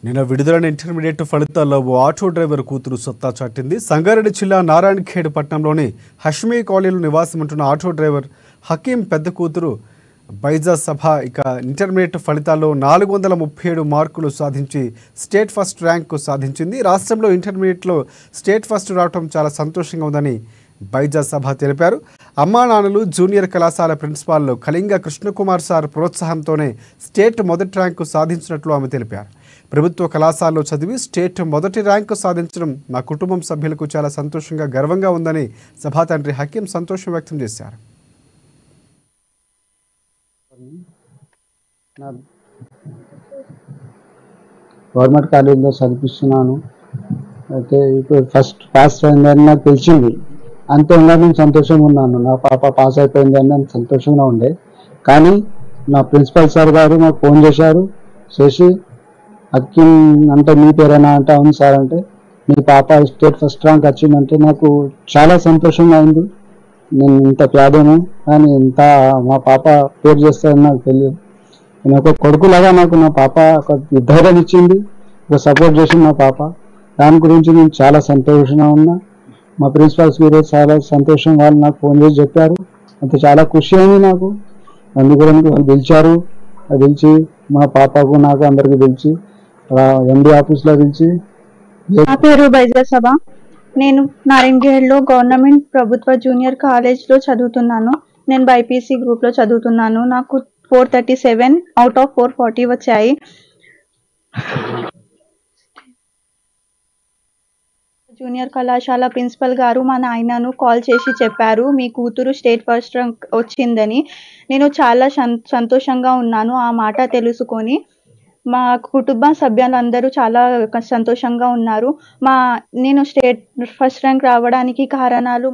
నిన్న విడుదలైన ఇంటర్మీడియట్ ఫలితాల్లో ఓ ఆటో డ్రైవర్ కూతురు సత్తా చాటింది. సంగారెడ్డి జిల్లా నారాయణఖేడ్ పట్టణంలోని హష్మీ కాలనీలో నివాసముంటున్న ఆటో డ్రైవర్ హకీం పెద్ద కూతురు బైజా సభ ఇంటర్మీడియట్ ఫలితాల్లో 437 మార్కులు సాధించి స్టేట్ ఫస్ట్ ర్యాంకు సాధించింది. రాష్ట్రంలో ఇంటర్మీడియట్లో స్టేట్ ఫస్ట్ రావడం చాలా సంతోషంగా ఉందని బైజా సభ తెలిపారు. అమ్మా నాన్నలు, జూనియర్ కళాశాల ప్రిన్సిపాల్ కళింగ కృష్ణకుమార్ సార్ ప్రోత్సాహంతోనే స్టేట్ మొదటి ర్యాంకు సాధించినట్లు ఆమె తెలిపారు. ప్రభుత్వ కళాశాలలో చదివి స్టేట్ మొదటి ర్యాంకు సాధించడం మా కుటుంబం సభ్యులకు చాలా సంతోషంగా, గర్వంగా ఉందని సభా తండ్రి హకీం సంతోషం వ్యక్తం చేశారు. గవర్నమెంట్ కాలేజీలో చదివిస్తున్నాను. అయితే ఇప్పుడు ఫస్ట్ పాస్ అయిందని నాకు తెలిసింది. అంతే ఇంకా నేను సంతోషంగా ఉన్నాను. నా పాప పాస్ అయిపోయిందని నేను సంతోషంగా ఉండే. కానీ నా ప్రిన్సిపల్ సార్ గారు నాకు ఫోన్ చేసి హకీం అంటే మీ పేరేనా అంటే అవును సార్ అంటే మీ పాప స్టేట్ ఫస్ట్ ర్యాంక్ వచ్చిందంటే నాకు చాలా సంతోషంగా అయింది. నేను ఇంత పేదను కానీ ఇంత మా పాప పేరు చేస్తారని నాకు తెలియదు. నేను ఒక కొడుకులాగా నాకు నా పాప ఒక ధైర్యం ఇచ్చింది, ఒక సపోర్ట్ చేసింది మా పాప. దాని గురించి నేను చాలా సంతోషంగా ఉన్నా. మా ప్రిన్సిపాల్స్ మీరు చాలా సంతోషంగా వాళ్ళు నాకు ఫోన్ చేసి చెప్పారు. అంతే చాలా ఖుషి అయింది నాకు. అందుగురించి వాళ్ళు పిలిచారు. పిలిచి మా పాపకు నాకు అందరికి పిలిచి ఎండి ఆఫీస్లో పిలిచి. నా పేరు బైజా సభ. నేను నారాయణఖేడ్లో గవర్నమెంట్ ప్రభుత్వ జూనియర్ కాలేజ్లో చదువుతున్నాను. నేను బైపీసీ గ్రూప్లో చదువుతున్నాను. నాకు 437 అవుట్ ఆఫ్ 440 వచ్చాయి. జూనియర్ కళాశాల ప్రిన్సిపల్ గారు మా నాయనను కాల్ చేసి చెప్పారు మీ కూతురు స్టేట్ ఫస్ట్ ర్యాంక్ వచ్చిందని. నేను చాలా సంతోషంగా ఉన్నాను ఆ మాట తెలుసుకొని. మా కుటుంబ సభ్యులందరూ చాలా సంతోషంగా ఉన్నారు. నేను స్టేట్ ఫస్ట్ ర్యాంక్ రావడానికి కారణాలు